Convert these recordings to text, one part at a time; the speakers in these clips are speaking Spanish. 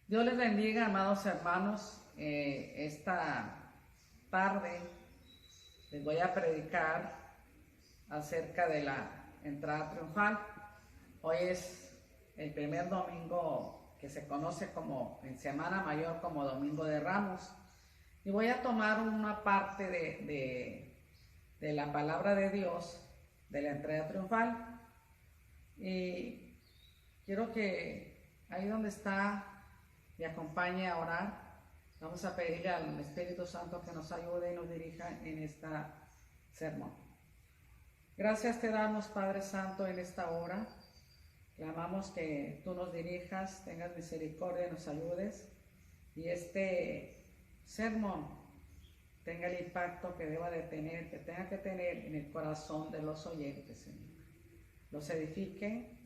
Dios les bendiga, amados hermanos. Esta tarde les voy a predicar acerca de la entrada triunfal. Hoy es el primer domingo que se conoce como en Semana Mayor como Domingo de Ramos. Y voy a tomar una parte de la palabra de Dios de la entrada triunfal. Y quiero que ahí donde está me acompañe a orar. Vamos a pedirle al Espíritu Santo que nos ayude y nos dirija en esta sermón. Gracias te damos, Padre Santo, en esta hora. Clamamos que tú nos dirijas, tengas misericordia y nos ayudes. Y este sermón tenga el impacto que deba de tener, que tenga que tener en el corazón de los oyentes, Señor. Los edifique,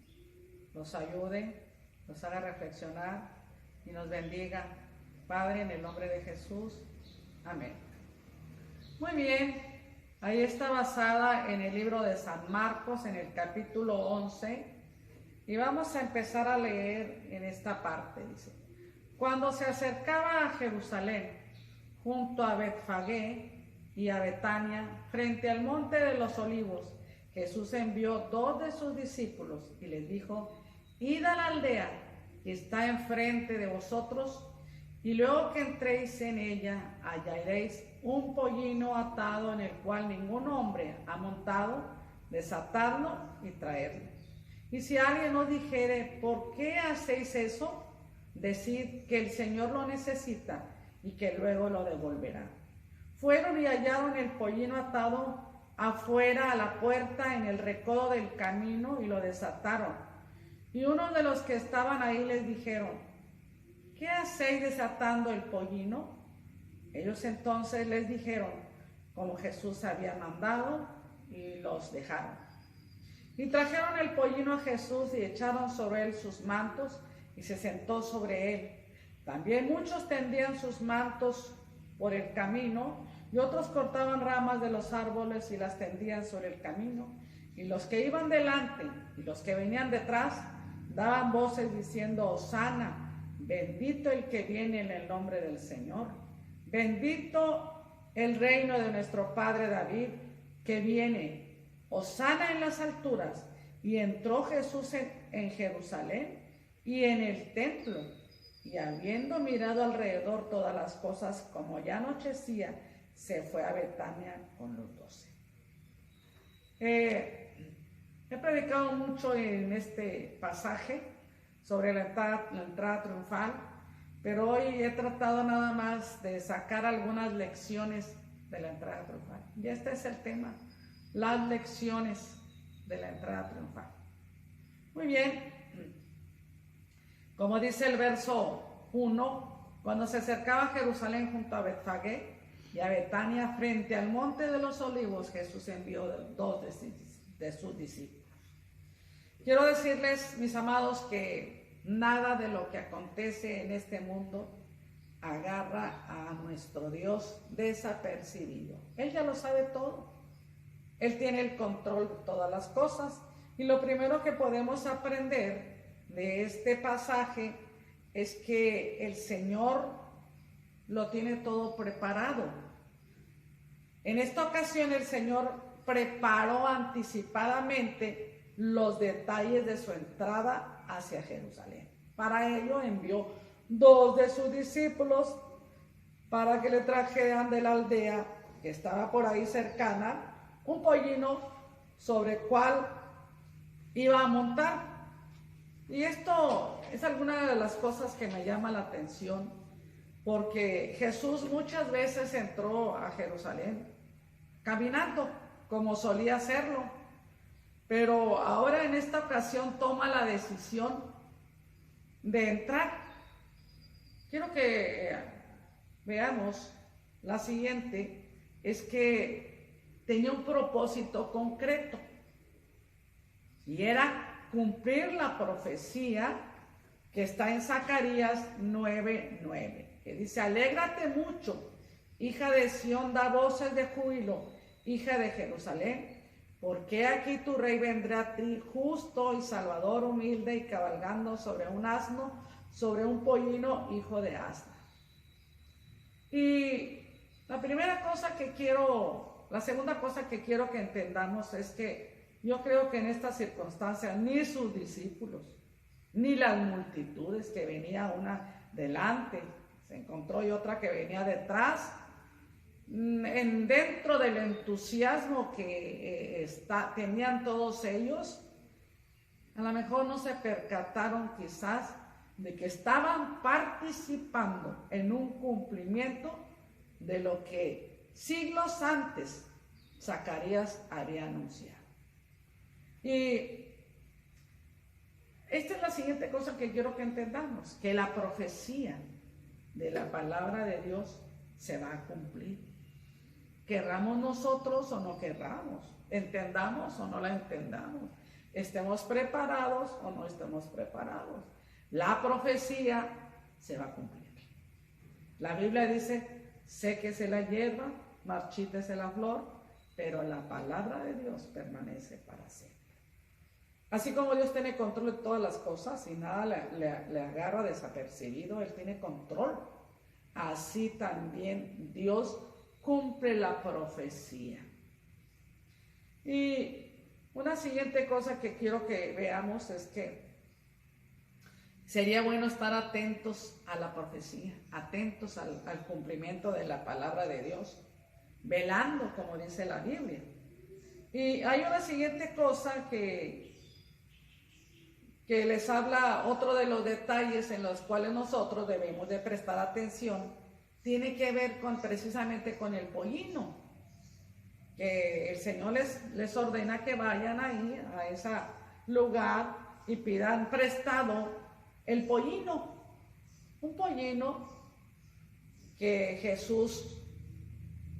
los ayude, los haga reflexionar y nos bendiga, Padre, en el nombre de Jesús. Amén. Muy bien, ahí está basada en el libro de San Marcos, en el capítulo 11, y vamos a empezar a leer en esta parte. Dice: cuando se acercaba a Jerusalén, junto a Betfagé y a Betania, frente al monte de los olivos, Jesús envió 2 de sus discípulos y les dijo: id a la aldea que está enfrente de vosotros, y luego que entréis en ella, hallaréis un pollino atado en el cual ningún hombre ha montado, desatadlo y traedlo. Y si alguien os dijere: ¿por qué hacéis eso?, decid que el Señor lo necesita y que luego lo devolverá. Fueron y hallaron el pollino atado afuera a la puerta en el recodo del camino y lo desataron. Y uno de los que estaban ahí les dijeron: ¿qué hacéis desatando el pollino? Ellos entonces les dijeron como Jesús había mandado, y los dejaron. Y trajeron el pollino a Jesús y echaron sobre él sus mantos, y se sentó sobre él. También muchos tendían sus mantos por el camino, y otros cortaban ramas de los árboles y las tendían sobre el camino. Y los que iban delante y los que venían detrás daban voces diciendo: Hosana, bendito el que viene en el nombre del Señor. Bendito el reino de nuestro padre David, que viene. Hosana en las alturas. Y entró Jesús en Jerusalén y en el templo, y habiendo mirado alrededor todas las cosas, como ya anochecía, se fue a Betania con los 12. He predicado mucho en este pasaje sobre la entrada triunfal, pero hoy he tratado nada más de sacar algunas lecciones de la entrada triunfal. Y este es el tema: las lecciones de la entrada triunfal. Muy bien, como dice el verso 1, cuando se acercaba a Jerusalén junto a Betfagé y a Betania, frente al monte de los olivos, Jesús envió 2 de sus discípulos. Quiero decirles, mis amados, que nada de lo que acontece en este mundo agarra a nuestro Dios desapercibido. Él ya lo sabe todo. Él tiene el control de todas las cosas. Y lo primero que podemos aprender de este pasaje es que el Señor lo tiene todo preparado. En esta ocasión el Señor preparó anticipadamente los detalles de su entrada hacia Jerusalén. Para ello envió 2 de sus discípulos para que le trajeran de la aldea que estaba por ahí cercana un pollino sobre el cual iba a montar. Y esto es alguna de las cosas que me llama la atención, porque Jesús muchas veces entró a Jerusalén caminando, como solía hacerlo, pero ahora en esta ocasión toma la decisión de entrar. Quiero que veamos la siguiente: es que tenía un propósito concreto, y era cumplir la profecía que está en Zacarías 9:9, que dice: alégrate mucho, hija de Sión, da voces de júbilo, hija de Jerusalén, porque aquí tu rey vendrá a ti, justo y salvador, humilde y cabalgando sobre un asno, sobre un pollino hijo de asna. Y la segunda cosa que quiero que entendamos es que yo creo que en esta circunstancia ni sus discípulos, ni las multitudes, que venía una delante, se encontró y otra que venía detrás, dentro del entusiasmo que tenían todos ellos, a lo mejor no se percataron quizás de que estaban participando en un cumplimiento de lo que siglos antes Zacarías había anunciado. Y esta es la siguiente cosa que quiero que entendamos, que la profecía de la palabra de Dios se va a cumplir. Querramos nosotros o no querramos, entendamos o no la entendamos, estemos preparados o no estemos preparados, la profecía se va a cumplir. La Biblia dice: séquese la hierba, marchítese la flor, pero la palabra de Dios permanece para siempre. Así como Dios tiene control de todas las cosas y nada le agarra desapercibido, Él tiene control. Así también Dios cumple la profecía. Y una siguiente cosa que quiero que veamos es que sería bueno estar atentos a la profecía, atentos al cumplimiento de la palabra de Dios, velando, como dice la Biblia. Y hay una siguiente cosa que les habla, otro de los detalles en los cuales nosotros debemos de prestar atención, tiene que ver precisamente con el pollino, que el Señor les ordena que vayan ahí a ese lugar y pidan prestado el pollino, un pollino que Jesús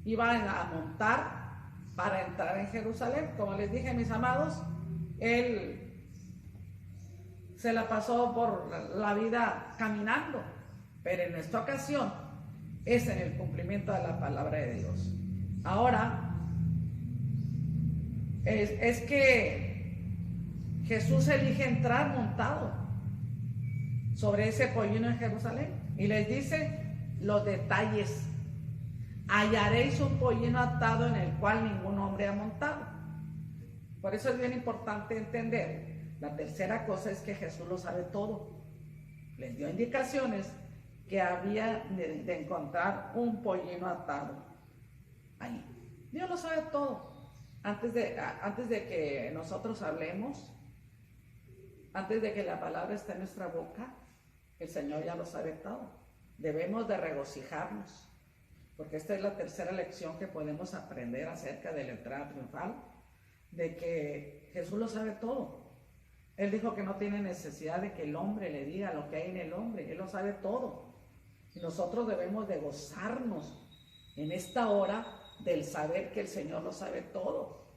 iba a montar para entrar en Jerusalén. Como les dije, mis amados, Él se la pasó por la vida caminando, pero en esta ocasión es en el cumplimiento de la palabra de Dios. Ahora, es que Jesús elige entrar montado sobre ese pollino en Jerusalén y les dice los detalles: hallaréis un pollino atado en el cual ningún hombre ha montado. Por eso es bien importante entender. La tercera cosa es que Jesús lo sabe todo. Les dio indicaciones que había de encontrar un pollino atado ahí. Dios lo sabe todo. Antes de que nosotros hablemos, antes de que la palabra esté en nuestra boca, el Señor ya lo sabe todo. Debemos de regocijarnos, porque esta es la tercera lección que podemos aprender acerca de la entrada triunfal, de que Jesús lo sabe todo. Él dijo que no tiene necesidad de que el hombre le diga lo que hay en el hombre, Él lo sabe todo. Y nosotros debemos de gozarnos en esta hora del saber que el Señor lo sabe todo.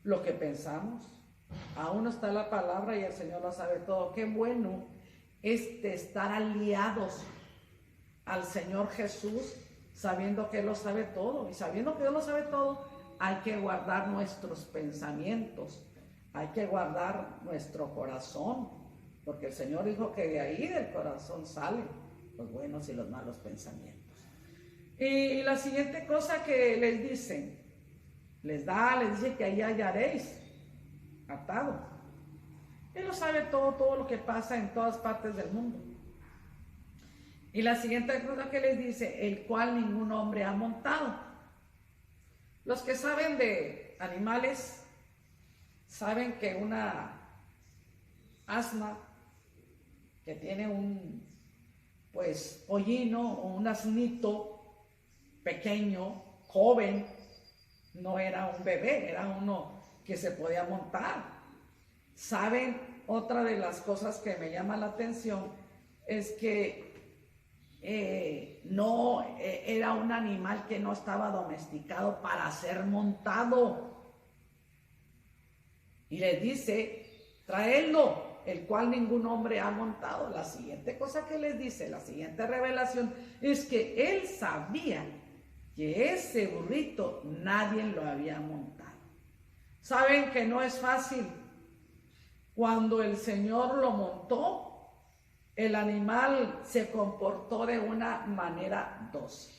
Lo que pensamos, aún no está la palabra y el Señor lo sabe todo. Qué bueno es de estar aliados al Señor Jesús, sabiendo que Él lo sabe todo. Y sabiendo que Él lo sabe todo, hay que guardar nuestros pensamientos, hay que guardar nuestro corazón, porque el Señor dijo que de ahí del corazón salen los buenos y los malos pensamientos. Y la siguiente cosa que les dice, les dice que ahí hallaréis atado. Él lo sabe todo lo que pasa en todas partes del mundo. Y la siguiente cosa que les dice, el cual ningún hombre ha montado. Los que saben de animales saben que una asna que tiene un pollino o un asnito pequeño, joven, no era un bebé, era uno que se podía montar. Saben, otra de las cosas que me llama la atención es que no era un animal que no estaba domesticado para ser montado. Y les dice, traedlo, el cual ningún hombre ha montado. La siguiente cosa que les dice, la siguiente revelación, es que él sabía que ese burrito nadie lo había montado. Saben que no es fácil. Cuando el Señor lo montó, el animal se comportó de una manera dócil.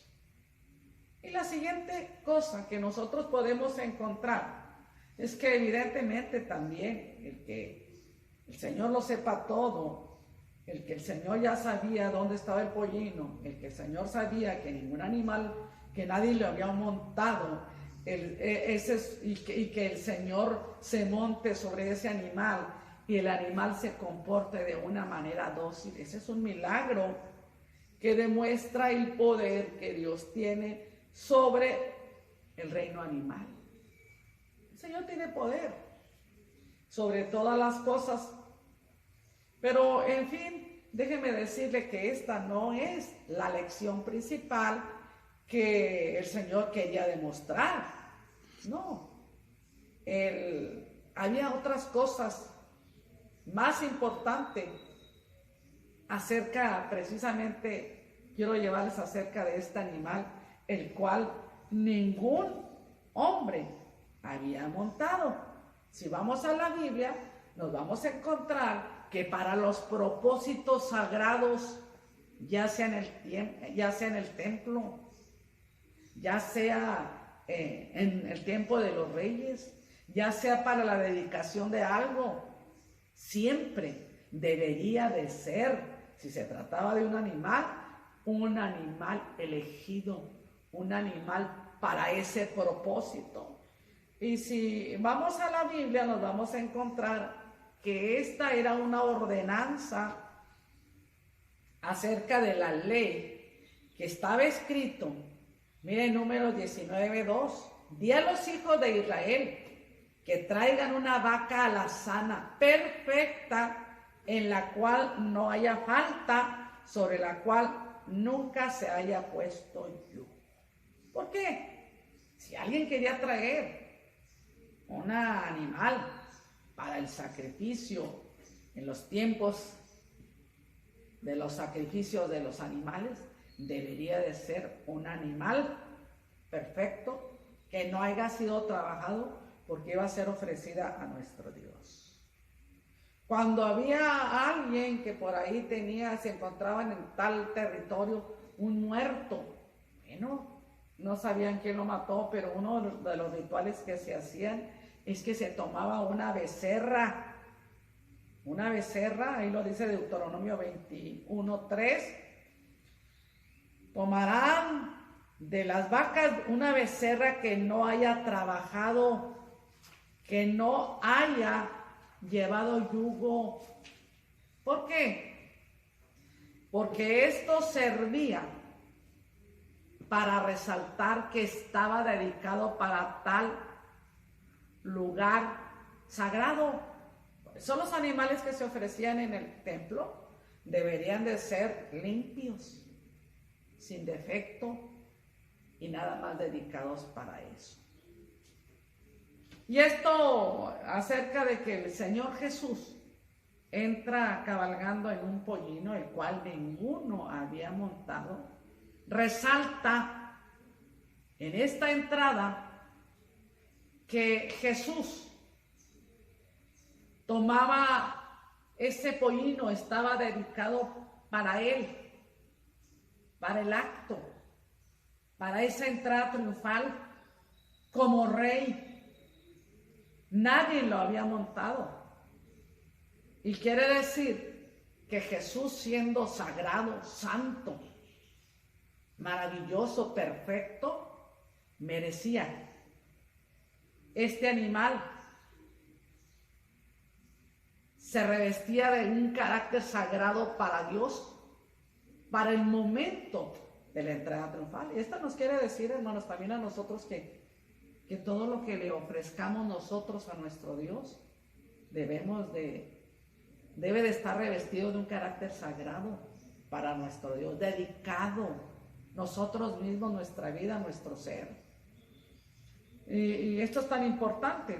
Y la siguiente cosa que nosotros podemos encontrar es que evidentemente también el que el Señor lo sepa todo, el que el Señor ya sabía dónde estaba el pollino, el que el Señor sabía que ningún animal, que nadie le había montado, y que el Señor se monte sobre ese animal y el animal se comporte de una manera dócil. Ese es un milagro que demuestra el poder que Dios tiene sobre el reino animal. El Señor tiene poder sobre todas las cosas, pero en fin, déjeme decirle que esta no es la lección principal que el Señor quería demostrar. No, había otras cosas más importantes acerca, precisamente, quiero llevarles acerca de este animal, el cual ningún hombre había montado. Si vamos a la Biblia, nos vamos a encontrar que para los propósitos sagrados, ya sea en el templo, ya sea en el tiempo de los reyes, ya sea para la dedicación de algo, siempre debería de ser, si se trataba de un animal elegido, un animal para ese propósito. Y si vamos a la Biblia, nos vamos a encontrar que esta era una ordenanza acerca de la ley que estaba escrito. Miren, Números 19:2, di a los hijos de Israel que traigan una vaca alazana perfecta, en la cual no haya falta, sobre la cual nunca se haya puesto yugo. ¿Por qué? Si alguien quería traer un animal para el sacrificio en los tiempos de los sacrificios de los animales, debería de ser un animal perfecto, que no haya sido trabajado, porque iba a ser ofrecida a nuestro Dios. Cuando había alguien que por ahí se encontraba en tal territorio un muerto, bueno, no sabían quién lo mató, pero uno de los rituales que se hacían es que se tomaba una becerra, ahí lo dice Deuteronomio 21:3, tomarán de las vacas una becerra que no haya trabajado, que no haya llevado yugo. ¿Por qué? Porque esto servía para resaltar que estaba dedicado para tal lugar sagrado. Por eso los animales que se ofrecían en el templo deberían de ser limpios, sin defecto y nada más dedicados para eso. Y esto acerca de que el Señor Jesús entra cabalgando en un pollino, el cual ninguno había montado, resalta en esta entrada que Jesús tomaba ese pollino, estaba dedicado para él, para el acto, para esa entrada triunfal como rey. Nadie lo había montado. Y quiere decir que Jesús, siendo sagrado, santo, maravilloso, perfecto, merecía este animal. Se revestía de un carácter sagrado para Dios, para el momento de la entrada triunfal. Y esto nos quiere decir, hermanos, también a nosotros que todo lo que le ofrezcamos nosotros a nuestro Dios debe de estar revestido de un carácter sagrado para nuestro Dios, dedicado nosotros mismos, nuestra vida, nuestro ser. Y esto es tan importante.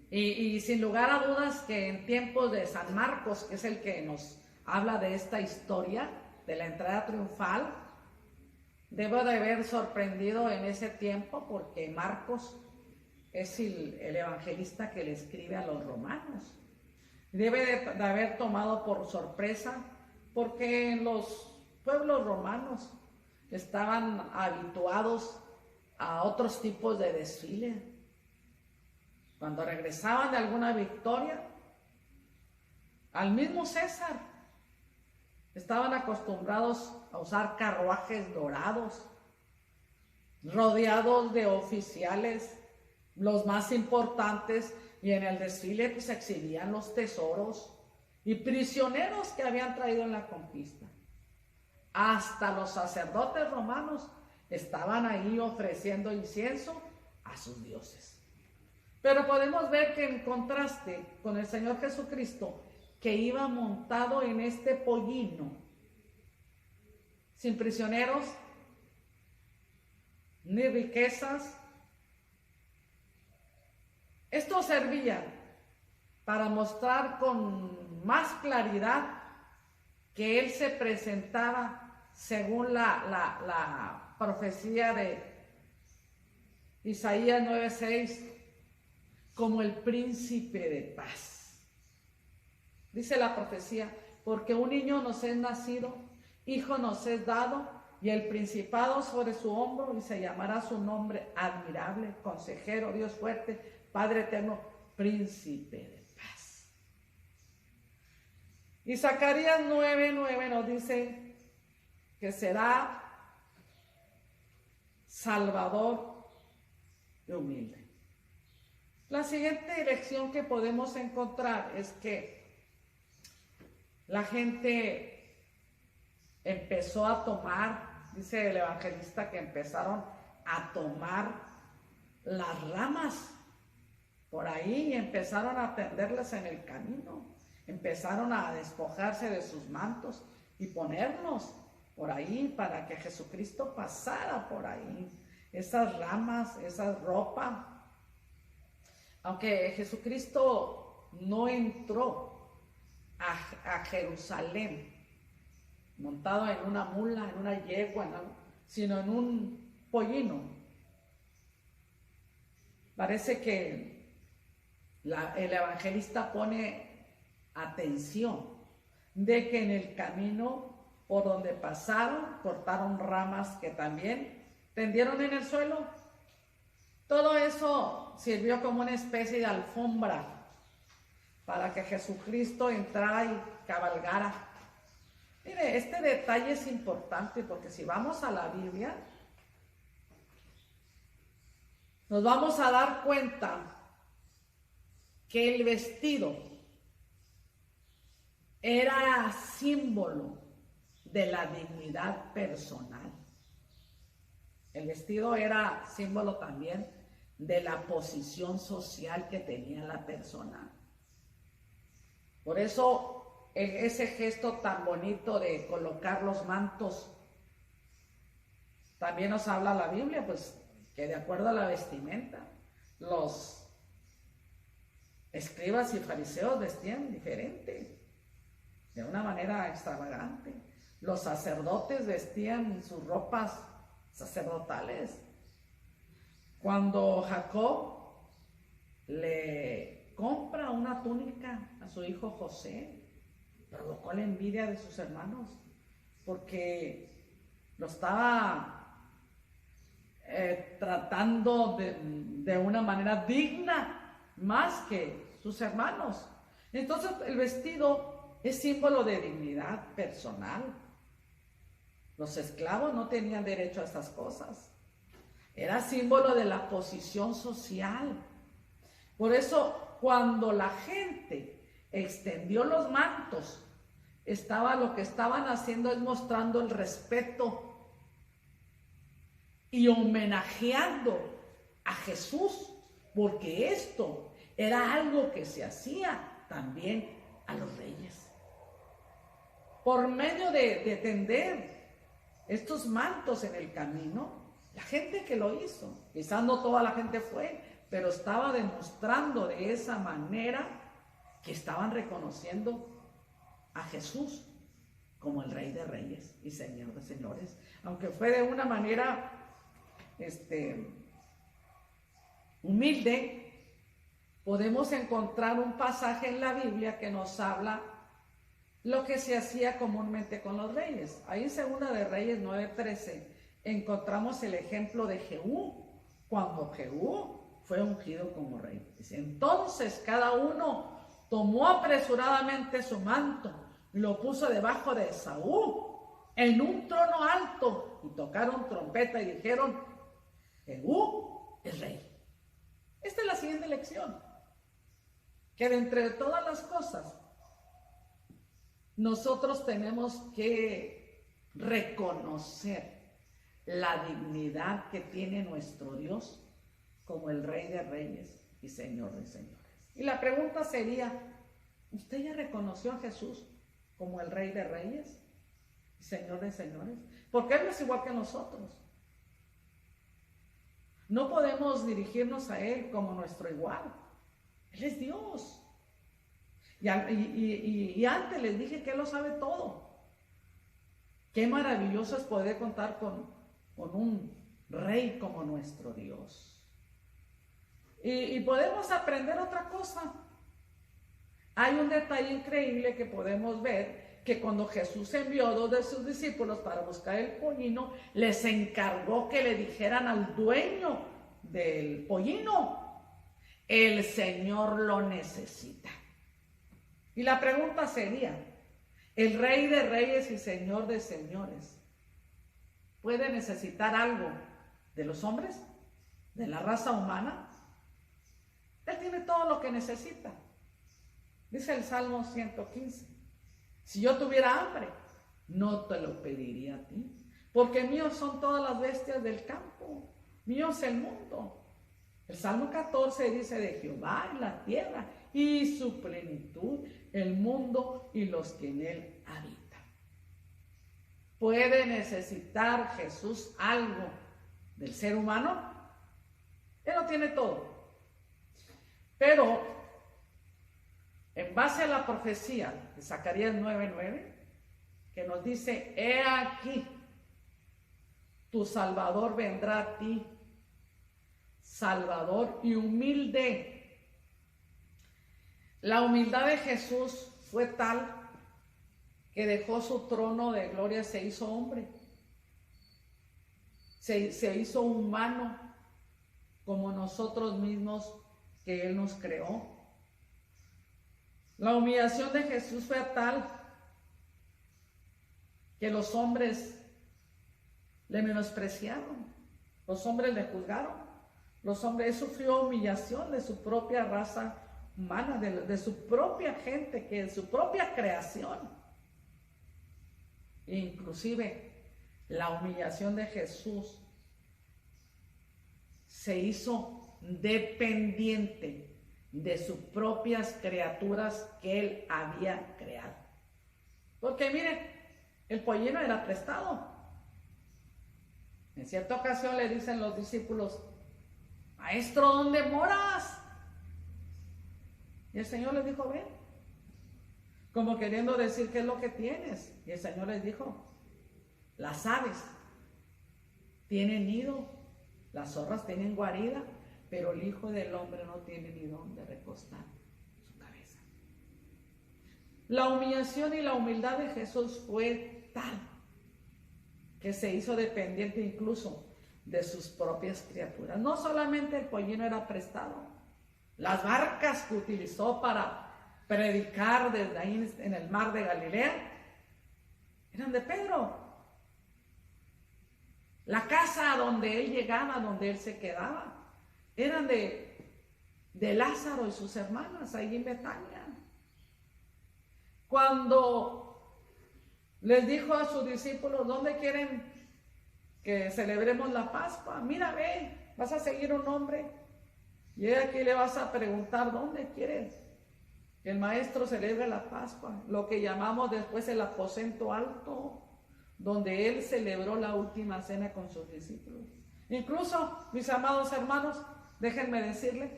Y sin lugar a dudas que en tiempos de San Marcos, que es el que nos habla de esta historia de la entrada triunfal, debo de haber sorprendido en ese tiempo, porque Marcos es el evangelista que le escribe a los romanos. Debe de haber tomado por sorpresa, porque en los pueblos romanos estaban habituados a otros tipos de desfile. Cuando regresaban de alguna victoria, al mismo César, estaban acostumbrados a usar carruajes dorados, rodeados de oficiales, los más importantes, y en el desfile pues se exhibían los tesoros y prisioneros que habían traído en la conquista. Hasta los sacerdotes romanos estaban ahí ofreciendo incienso a sus dioses. Pero podemos ver que en contraste con el Señor Jesucristo, que iba montado en este pollino, sin prisioneros, ni riquezas. Esto servía para mostrar con más claridad que Él se presentaba según la profecía de Isaías 9:6 como el príncipe de paz. Dice la profecía: porque un niño nos es nacido, hijo nos es dado, y el principado sobre su hombro, y se llamará su nombre admirable, consejero, Dios fuerte, Padre eterno, príncipe de paz. Y Zacarías 9:9 nos dice que será salvador y humilde. La siguiente lección que podemos encontrar es que la gente empezó a tomar, dice el evangelista, que empezaron a tomar las ramas por ahí y empezaron a tenderlas en el camino. Empezaron a despojarse de sus mantos y ponerlos por ahí para que Jesucristo pasara por ahí. Esas ramas, esa ropa. Aunque Jesucristo no entró a Jerusalén montado en una mula, en una yegua, ¿no?, sino en un pollino. Parece que el evangelista pone atención de que en el camino por donde pasaron cortaron ramas que también tendieron en el suelo. Todo eso sirvió como una especie de alfombra para que Jesucristo entrara y cabalgara. Mire, este detalle es importante porque si vamos a la Biblia, nos vamos a dar cuenta que el vestido era símbolo de la dignidad personal. El vestido era símbolo también de la posición social que tenía la persona. Por eso ese gesto tan bonito de colocar los mantos, también nos habla la Biblia, pues que de acuerdo a la vestimenta, los escribas y fariseos vestían diferente, de una manera extravagante. Los sacerdotes vestían sus ropas sacerdotales. Cuando Jacob le compra una túnica a su hijo José, provocó la envidia de sus hermanos porque lo estaba tratando de una manera digna más que sus hermanos. Entonces el vestido es símbolo de dignidad personal. Los esclavos no tenían derecho a estas cosas. Era símbolo de la posición social. Por eso, cuando la gente extendió los mantos, lo que estaban haciendo es mostrando el respeto y homenajeando a Jesús, porque esto era algo que se hacía también a los reyes. Por medio de tender estos mantos en el camino, la gente que lo hizo, quizás no toda la gente fue, pero estaba demostrando de esa manera que estaban reconociendo a Jesús como el Rey de Reyes y Señor de Señores, aunque fue de una manera humilde, podemos encontrar un pasaje en la Biblia que nos habla lo que se hacía comúnmente con los reyes. Ahí en Segunda de Reyes 9:13 encontramos el ejemplo de Jehú, cuando Jehú fue ungido como rey. Dice, entonces cada uno tomó apresuradamente su manto y lo puso debajo de Saúl en un trono alto, y tocaron trompeta y dijeron, Jehú es rey. Esta es la siguiente lección, que de entre todas las cosas nosotros tenemos que reconocer la dignidad que tiene nuestro Dios como el Rey de Reyes y Señor de Señores. Y la pregunta sería, ¿usted ya reconoció a Jesús como el Rey de Reyes y Señor de Señores? Porque Él no es igual que nosotros. No podemos dirigirnos a Él como nuestro igual. Él es Dios. Y antes les dije que Él lo sabe todo. Qué maravilloso es poder contar con un Rey como nuestro Dios. Y podemos aprender otra cosa. Hay un detalle increíble que podemos ver, que cuando Jesús envió a 2 de sus discípulos para buscar el pollino, les encargó que le dijeran al dueño del pollino, el Señor lo necesita. Y la pregunta sería, ¿el Rey de Reyes y Señor de Señores puede necesitar algo de los hombres, de la raza humana? Él tiene todo lo que necesita. Dice el Salmo 115, si yo tuviera hambre, no te lo pediría a ti, porque míos son todas las bestias del campo, mío es el mundo. El Salmo 14 dice, de Jehová la tierra y su plenitud, el mundo y los que en él habitan. ¿Puede necesitar Jesús algo del ser humano? Él lo tiene todo. Pero, en base a la profecía de Zacarías 9:9, que nos dice, he aquí, tu Salvador vendrá a ti, Salvador y humilde. La humildad de Jesús fue tal que dejó su trono de gloria, se hizo hombre, se hizo humano como nosotros mismos, que Él nos creó. La humillación de Jesús fue tal que los hombres le menospreciaron, los hombres le juzgaron, los hombres, Él sufrió humillación de su propia raza humana, de su propia gente, que es su propia creación. E inclusive la humillación de Jesús se hizo dependiente de sus propias criaturas que Él había creado. Porque miren, el pollino era prestado. En cierta ocasión le dicen los discípulos, Maestro, ¿dónde moras? Y el Señor les dijo, ven, como queriendo decir, ¿qué es lo que tienes? Y el Señor les dijo, las aves tienen nido, las zorras tienen guarida, pero el Hijo del Hombre no tiene ni dónde recostar su cabeza. La humillación y la humildad de Jesús fue tal que se hizo dependiente incluso de sus propias criaturas. No solamente el pollino era prestado, las barcas que utilizó para predicar desde ahí en el mar de Galilea eran de Pedro. La casa donde él llegaba, donde él se quedaba, eran de Lázaro y sus hermanas, ahí en Betania. Cuando les dijo a sus discípulos, ¿dónde quieren que celebremos la Pascua? Mira, ve, vas a seguir un hombre y aquí le vas a preguntar, ¿dónde quieres que el maestro celebre la Pascua? Lo que llamamos después el aposento alto, donde él celebró la última cena con sus discípulos. Incluso, mis amados hermanos, déjenme decirles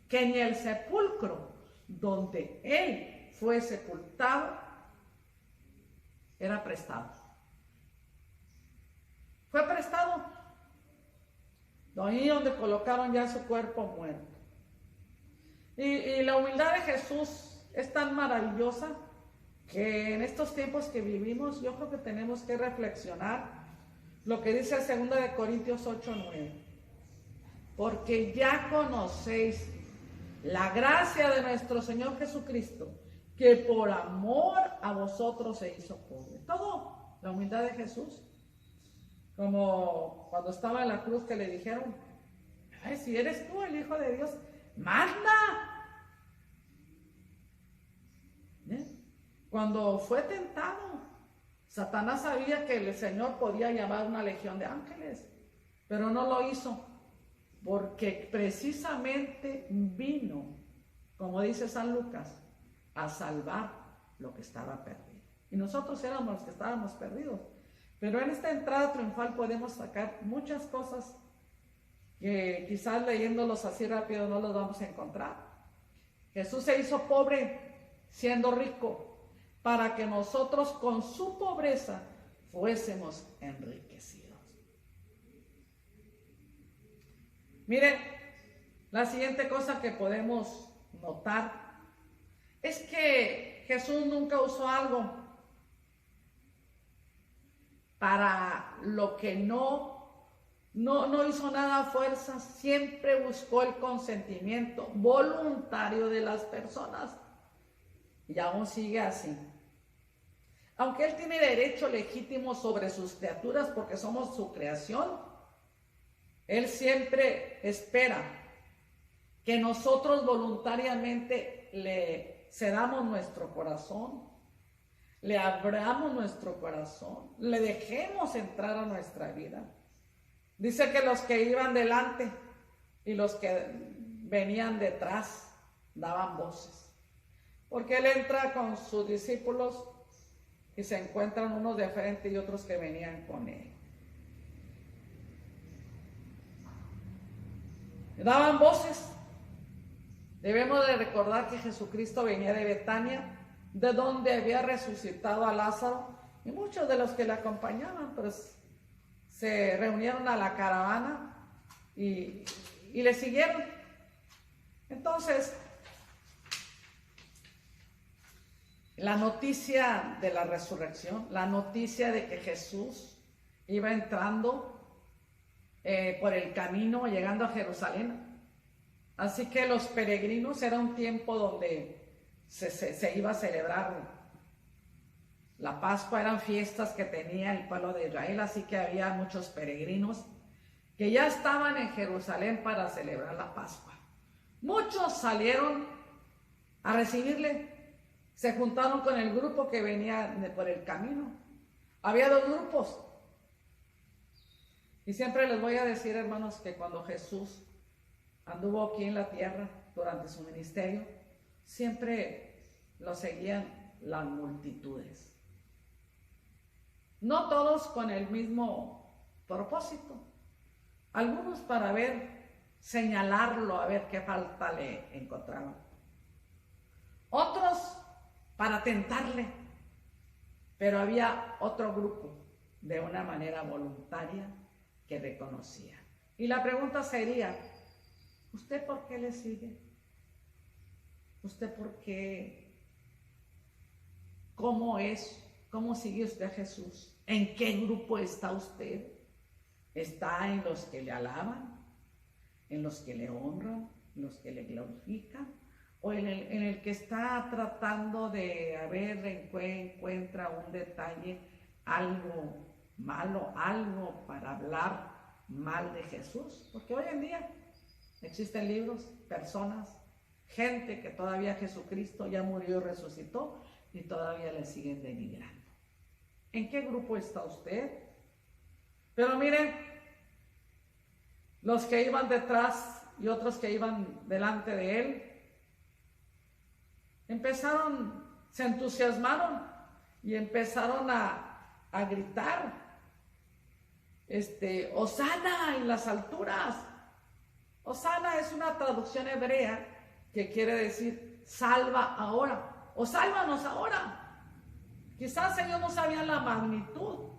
que ni el sepulcro donde él fue sepultado era prestado. Fue prestado. Ahí donde colocaron ya su cuerpo muerto. Y la humildad de Jesús es tan maravillosa que en estos tiempos que vivimos yo creo que tenemos que reflexionar lo que dice 2 de Corintios 8:9. Porque ya conocéis la gracia de nuestro Señor Jesucristo, que por amor a vosotros se hizo pobre. Todo, la humildad de Jesús. Como cuando estaba en la cruz que le dijeron, ay, si eres tú el Hijo de Dios, manda. Cuando fue tentado, Satanás sabía que el Señor podía llamar una legión de ángeles, pero no lo hizo, porque precisamente vino, como dice San Lucas, a salvar lo que estaba perdido. Y nosotros éramos los que estábamos perdidos. Pero en esta entrada triunfal podemos sacar muchas cosas que quizás leyéndolos así rápido no los vamos a encontrar. Jesús se hizo pobre siendo rico para que nosotros con su pobreza fuésemos enriquecidos. Miren, la siguiente cosa que podemos notar es que Jesús nunca usó algo para lo que no hizo nada a fuerzas, siempre buscó el consentimiento voluntario de las personas y aún sigue así. Aunque Él tiene derecho legítimo sobre sus criaturas porque somos su creación, Él siempre espera que nosotros voluntariamente le cedamos nuestro corazón, le abramos nuestro corazón, le dejemos entrar a nuestra vida. Dice que los que iban delante y los que venían detrás daban voces, porque Él entra con sus discípulos y se encuentran unos de frente y otros que venían con Él. Daban voces. Debemos de recordar que Jesucristo venía de Betania, de donde había resucitado a Lázaro, y muchos de los que le acompañaban pues se reunieron a la caravana y le siguieron. Entonces, la noticia de la resurrección, la noticia de que Jesús iba entrando por el camino, llegando a Jerusalén. Así que los peregrinos, era un tiempo donde se iba a celebrar la Pascua, eran fiestas que tenía el pueblo de Israel, así que había muchos peregrinos que ya estaban en Jerusalén para celebrar la Pascua. Muchos salieron a recibirle, se juntaron con el grupo que venía por el camino. Había dos grupos. Y siempre les voy a decir, hermanos, que cuando Jesús anduvo aquí en la tierra durante su ministerio, siempre lo seguían las multitudes. No todos con el mismo propósito. Algunos para señalarlo, a ver qué falta le encontraban. Otros para tentarle. Pero había otro grupo de una manera voluntaria que reconocía. Y la pregunta sería, ¿usted por qué le sigue? ¿Usted por qué? ¿Cómo es? ¿Cómo sigue usted a Jesús? ¿En qué grupo está usted? ¿Está en los que le alaban? ¿En los que le honran? ¿En los que le glorifican? ¿O en el que está tratando de encuentra un detalle, algo malo, algo para hablar mal de Jesús? Porque hoy en día existen libros, personas, gente que todavía Jesucristo ya murió y resucitó y todavía le siguen denigrando. ¿En qué grupo está usted? Pero miren, los que iban detrás y otros que iban delante de él, se entusiasmaron y empezaron a gritar, Hosana en las alturas. Hosana es una traducción hebrea que quiere decir salva ahora o sálvanos ahora. Quizás ellos no sabían la magnitud.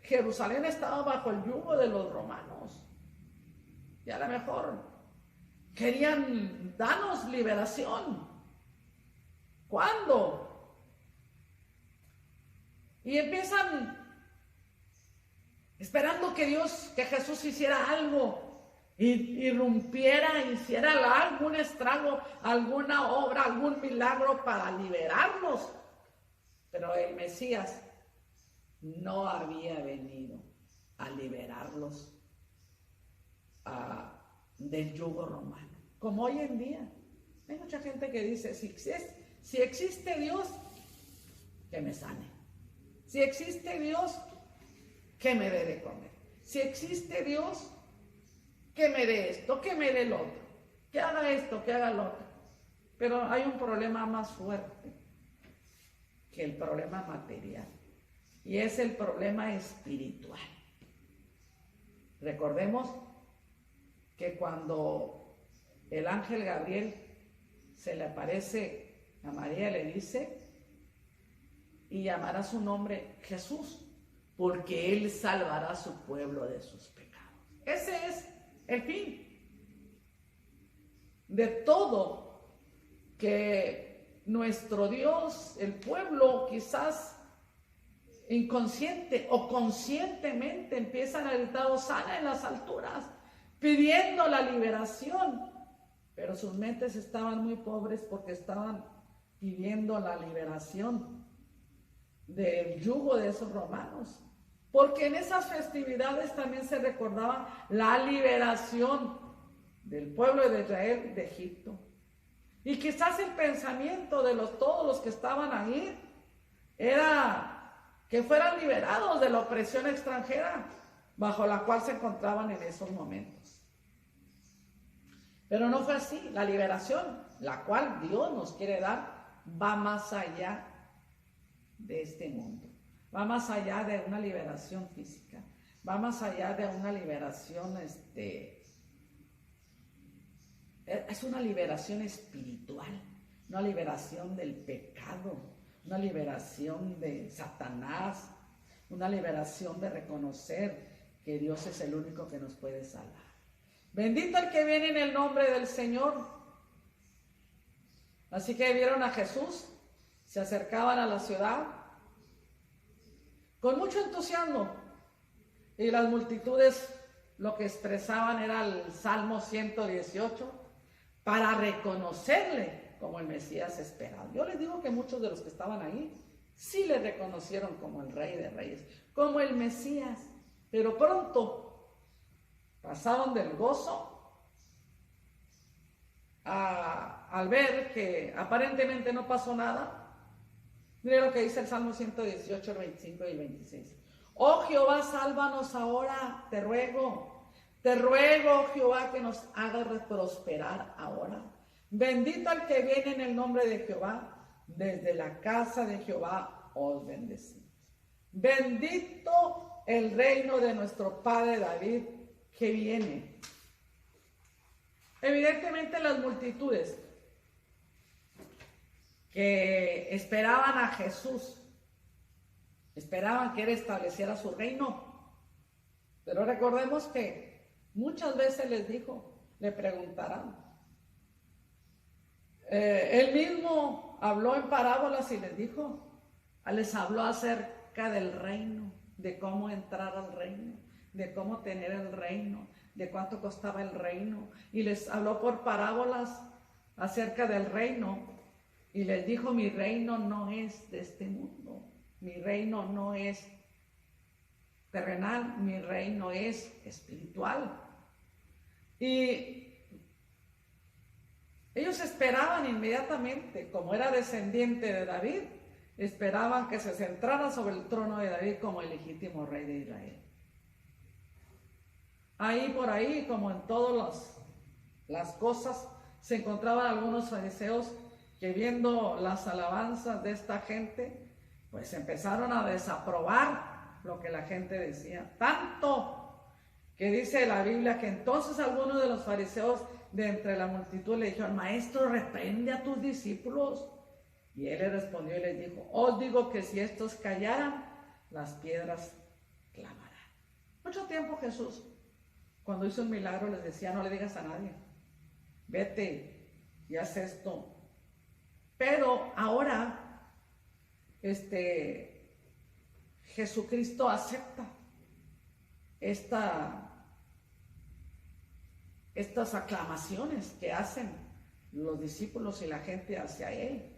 Jerusalén estaba bajo el yugo de los romanos y a lo mejor querían darnos liberación. ¿Cuándo? Y empiezan esperando que Jesús hiciera algo, irrumpiera, hiciera algún estrago, alguna obra, algún milagro para liberarlos. Pero el Mesías no había venido a liberarlos del yugo romano. Como hoy en día, hay mucha gente que dice, si existe Dios, que me sane. Si existe Dios, que me dé de comer. Si existe Dios, que me dé esto, que me dé lo otro, que haga esto, que haga lo otro. Pero hay un problema más fuerte que el problema material, y es el problema espiritual. Recordemos que cuando el ángel Gabriel se le aparece a María, le dice, y llamará su nombre Jesús, porque él salvará a su pueblo de sus pecados. Ese es el fin de todo que nuestro Dios, el pueblo, quizás inconsciente o conscientemente empiezan a gritar hosana en las alturas, pidiendo la liberación, pero sus mentes estaban muy pobres porque estaban pidiendo la liberación del yugo de esos romanos, porque en esas festividades también se recordaba la liberación del pueblo de Israel de Egipto. Y quizás el pensamiento de todos los que estaban ahí era que fueran liberados de la opresión extranjera bajo la cual se encontraban en esos momentos. Pero no fue así. La liberación, la cual Dios nos quiere dar, va más allá de este mundo. Va más allá de una liberación física. Va más allá de una liberación, es una liberación espiritual, una liberación del pecado, una liberación de Satanás, una liberación de reconocer que Dios es el único que nos puede salvar. Bendito el que viene en el nombre del Señor. Así que vieron a Jesús, se acercaban a la ciudad con mucho entusiasmo, y las multitudes lo que expresaban era el Salmo 118 para reconocerle como el Mesías esperado. Yo les digo que muchos de los que estaban ahí sí le reconocieron como el Rey de Reyes, como el Mesías, pero pronto pasaron del gozo al ver que aparentemente no pasó nada. Mire lo que dice el Salmo 118, el 25 y el 26. Oh Jehová, sálvanos ahora, te ruego, Jehová, que nos haga prosperar ahora. Bendito el que viene en el nombre de Jehová, desde la casa de Jehová os bendecimos. Bendito el reino de nuestro padre David que viene. Evidentemente las multitudes que esperaban a Jesús, esperaban que él estableciera su reino. Pero recordemos que muchas veces les dijo, le preguntarán. Él mismo habló en parábolas y les dijo, les habló acerca del reino, de cómo entrar al reino, de cómo tener el reino, de cuánto costaba el reino. Y les habló por parábolas acerca del reino. Y les dijo, mi reino no es de este mundo, mi reino no es terrenal, mi reino es espiritual. Y ellos esperaban inmediatamente, como era descendiente de David, esperaban que se sentara sobre el trono de David como el legítimo rey de Israel. Ahí por ahí, como en todas las cosas, se encontraban algunos fariseos que, viendo las alabanzas de esta gente, pues empezaron a desaprobar lo que la gente decía. Tanto que dice la Biblia que entonces algunos de los fariseos de entre la multitud le dijeron, maestro, reprende a tus discípulos. Y él le respondió y les dijo, os digo que si estos callaran, las piedras clamarán. Mucho tiempo Jesús, cuando hizo un milagro, les decía, no le digas a nadie. vete y haz esto. Pero ahora, Jesucristo acepta estas aclamaciones que hacen los discípulos y la gente hacia Él.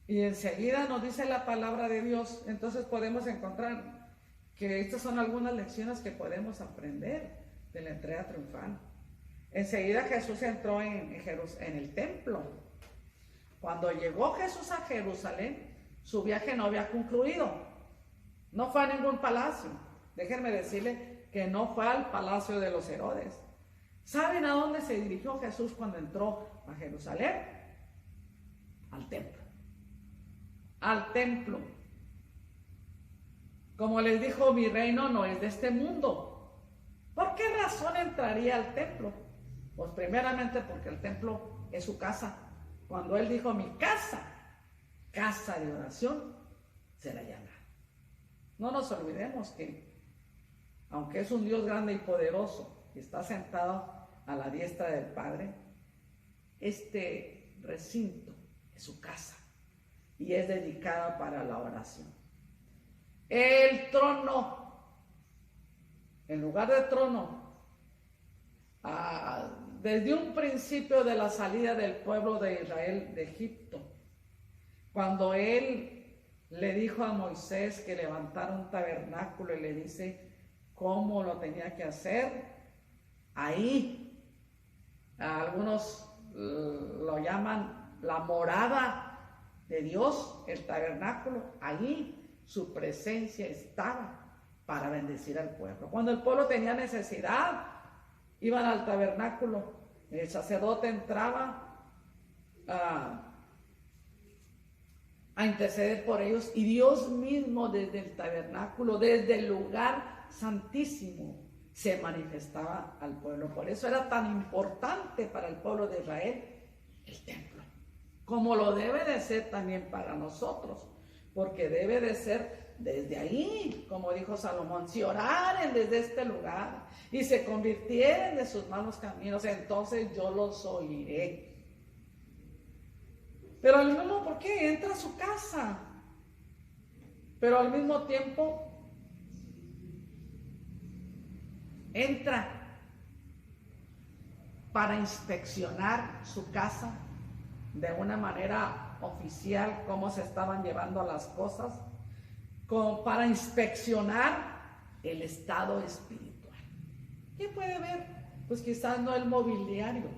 Y enseguida nos dice la palabra de Dios. Entonces podemos encontrar que estas son algunas lecciones que podemos aprender de la entrega triunfal. Enseguida Jesús entró en el templo. Cuando llegó Jesús a Jerusalén, su viaje no había concluido. No fue a ningún palacio. Déjenme decirle que no fue al palacio de los Herodes. ¿Saben a dónde se dirigió Jesús cuando entró a Jerusalén? Al templo. Al templo. Como les dijo, mi reino no es de este mundo. ¿Por qué razón entraría al templo? Pues primeramente porque el templo es su casa. Cuando Él dijo, mi casa, casa de oración, será llamada. No nos olvidemos que, aunque es un Dios grande y poderoso, que está sentado a la diestra del Padre, este recinto es su casa y es dedicada para la oración. El trono, en lugar de trono, desde un principio de la salida del pueblo de Israel de Egipto, cuando Él le dijo a Moisés que levantara un tabernáculo y le dice cómo lo tenía que hacer, ahí algunos lo llaman la morada de Dios, el tabernáculo. Allí su presencia estaba para bendecir al pueblo. Cuando el pueblo tenía necesidad, iban al tabernáculo, el sacerdote entraba a interceder por ellos, y Dios mismo desde el tabernáculo, desde el lugar santísimo, se manifestaba al pueblo. Por eso era tan importante para el pueblo de Israel el templo, como lo debe de ser también para nosotros, porque debe de ser desde ahí, como dijo Salomón, si oraren desde este lugar y se convirtieren de sus malos caminos, entonces yo los oiré. Pero al mismo, ¿por qué? Entra a su casa, pero al mismo tiempo entra para inspeccionar su casa de una manera oficial, cómo se estaban llevando las cosas, como para inspeccionar el estado espiritual. ¿Qué puede ver? Pues quizás no el mobiliario,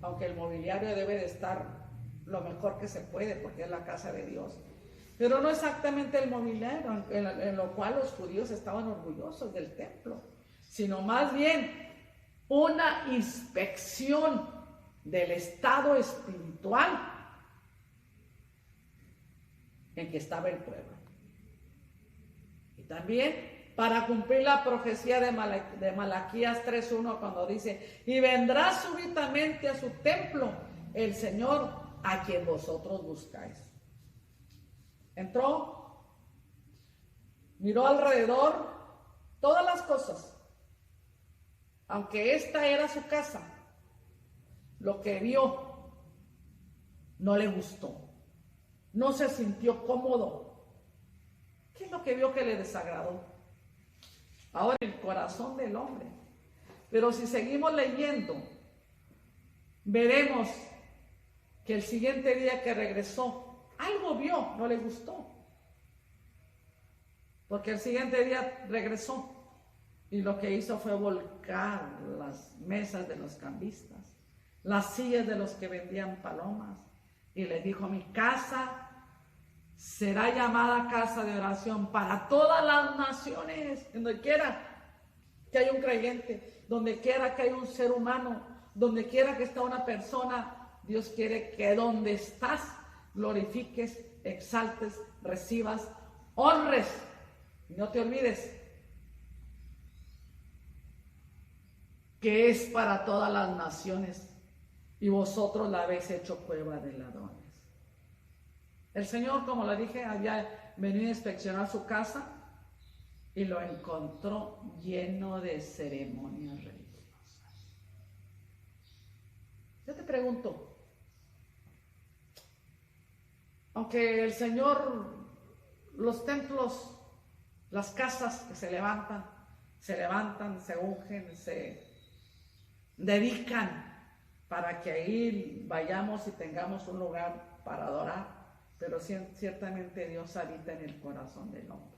aunque el mobiliario debe de estar lo mejor que se puede porque es la casa de Dios, pero no exactamente el mobiliario en lo cual los judíos estaban orgullosos del templo, sino más bien una inspección del estado espiritual en que estaba el pueblo. Y también para cumplir la profecía de Malaquías 3:1, cuando dice, y vendrá súbitamente a su templo el Señor a quien vosotros buscáis. Entró, miró alrededor todas las cosas, aunque esta era su casa, lo que vio no le gustó, no se sintió cómodo. ¿Qué es lo que vio que le desagradó? Ahora, el corazón del hombre. Pero si seguimos leyendo, veremos que el siguiente día que regresó, algo vio, no le gustó. Porque el siguiente día regresó y lo que hizo fue volcar las mesas de los cambistas, las sillas de los que vendían palomas, y le dijo, mi casa será llamada casa de oración para todas las naciones. Donde quiera que haya un creyente, donde quiera que haya un ser humano, donde quiera que esté una persona, Dios quiere que donde estás glorifiques, exaltes, recibas, honres. Y no te olvides que es para todas las naciones y vosotros la habéis hecho cueva de ladrones. El Señor, como le dije, había venido a inspeccionar su casa y lo encontró lleno de ceremonias religiosas. Yo te pregunto, aunque el Señor, los templos, las casas que se levantan, se ungen, se dedican para que ahí vayamos y tengamos un lugar para adorar, pero ciertamente Dios habita en el corazón del hombre.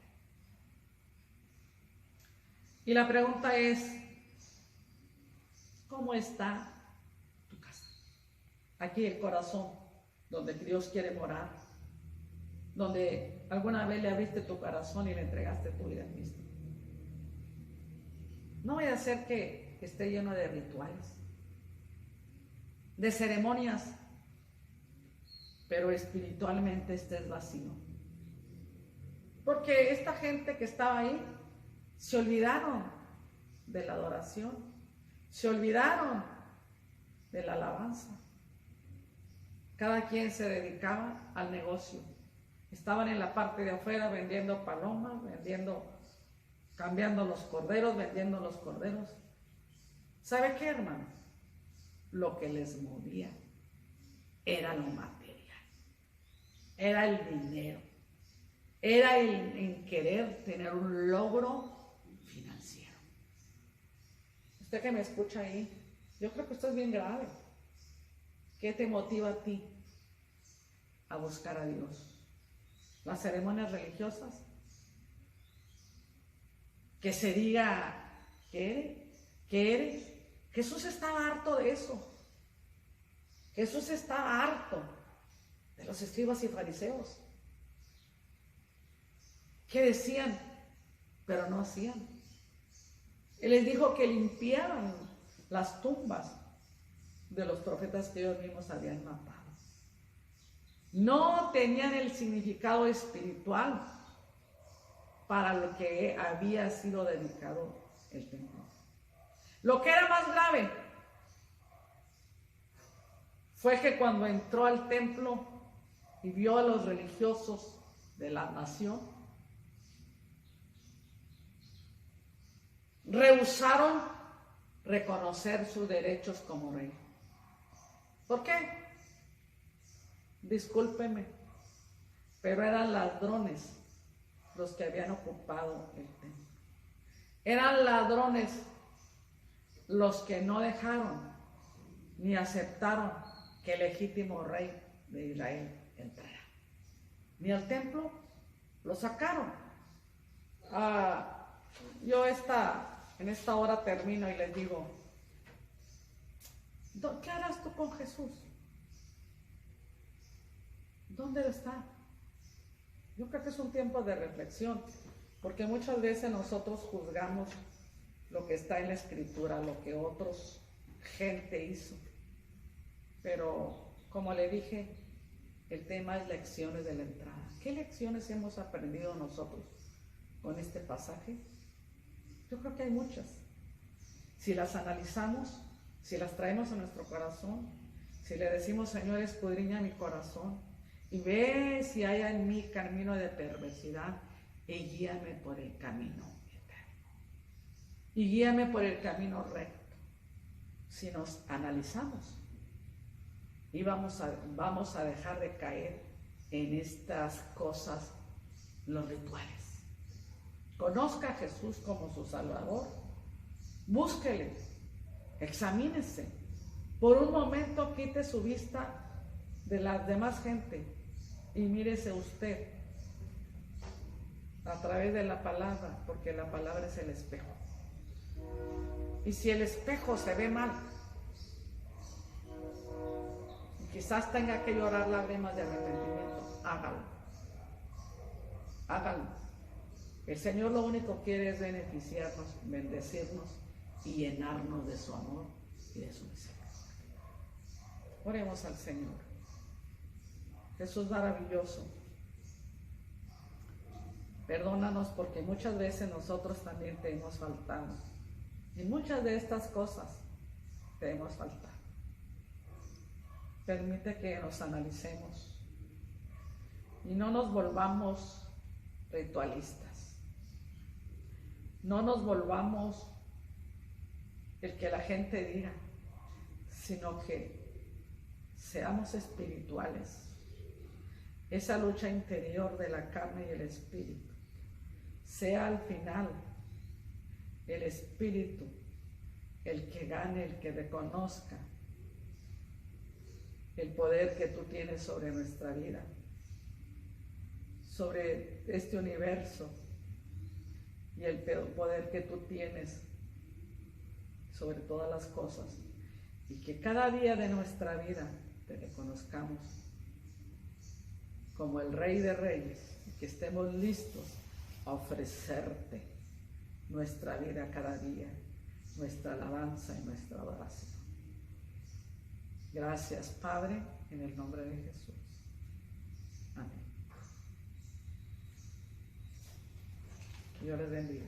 Y la pregunta es, ¿cómo está tu casa? Aquí el corazón, donde Dios quiere morar, donde alguna vez le abriste tu corazón y le entregaste tu vida a Cristo. No vaya a ser que esté lleno de rituales, de ceremonias, pero espiritualmente estés vacío. Porque esta gente que estaba ahí se olvidaron de la adoración, se olvidaron de la alabanza. Cada quien se dedicaba al negocio. Estaban en la parte de afuera vendiendo palomas, cambiando los corderos, vendiendo los corderos. ¿Sabe qué, hermano? Lo que les movía era lo material, era el dinero, era el querer tener un logro financiero. Usted que me escucha ahí, yo creo que esto es bien grave. ¿Qué te motiva a ti a buscar a Dios? ¿Las ceremonias religiosas? Que se diga que eres. Jesús estaba harto de eso. Jesús estaba harto de los escribas y fariseos que decían, pero no hacían. Él les dijo que limpiaban las tumbas de los profetas que ellos mismos habían matado. No tenían el significado espiritual para lo que había sido dedicado el templo. Lo que era más grave fue que cuando entró al templo y vio a los religiosos de la nación, rehusaron reconocer sus derechos como rey. ¿Por qué? Discúlpeme, pero eran ladrones los que habían ocupado el templo. Eran ladrones los que no dejaron ni aceptaron que el legítimo rey de Israel entrara. Ni al templo lo sacaron. Yo en esta hora termino y les digo, ¿qué harás tú con Jesús? ¿Dónde está? Yo creo que es un tiempo de reflexión, porque muchas veces nosotros juzgamos lo que está en la Escritura, lo que gente hizo. Pero, como le dije, el tema es lecciones de la entrada. ¿Qué lecciones hemos aprendido nosotros con este pasaje? Yo creo que hay muchas. Si las analizamos, si las traemos a nuestro corazón, si le decimos, Señor, escudriña mi corazón y ve si hay en mí camino de perversidad y guíame por el camino eterno. Y guíame por el camino recto. Si nos analizamos y vamos a dejar de caer en estas cosas, los rituales. Conozca a Jesús como su Salvador. Búsquele, examínese. Por un momento quite su vista de la demás gente y mírese usted a través de la palabra, porque la palabra es el espejo. Y si el espejo se ve mal, quizás tenga que llorar lágrimas de arrepentimiento, hágalo. El Señor lo único que quiere es beneficiarnos, bendecirnos y llenarnos de su amor y de su misericordia. Oremos al Señor. Jesús maravilloso, perdónanos porque muchas veces nosotros también te hemos faltado. Y muchas de estas cosas te hemos faltado. Permite que nos analicemos y no nos volvamos ritualistas. No nos volvamos el que la gente diga, sino que seamos espirituales. Esa lucha interior de la carne y el espíritu sea al final el espíritu el que gane, el que reconozca el poder que tú tienes sobre nuestra vida, sobre este universo, y el poder que tú tienes sobre todas las cosas, y que cada día de nuestra vida te reconozcamos como el Rey de Reyes, y que estemos listos a ofrecerte nuestra vida cada día, nuestra alabanza y nuestra adoración. Gracias, Padre, en el nombre de Jesús. Amén. Dios les bendiga.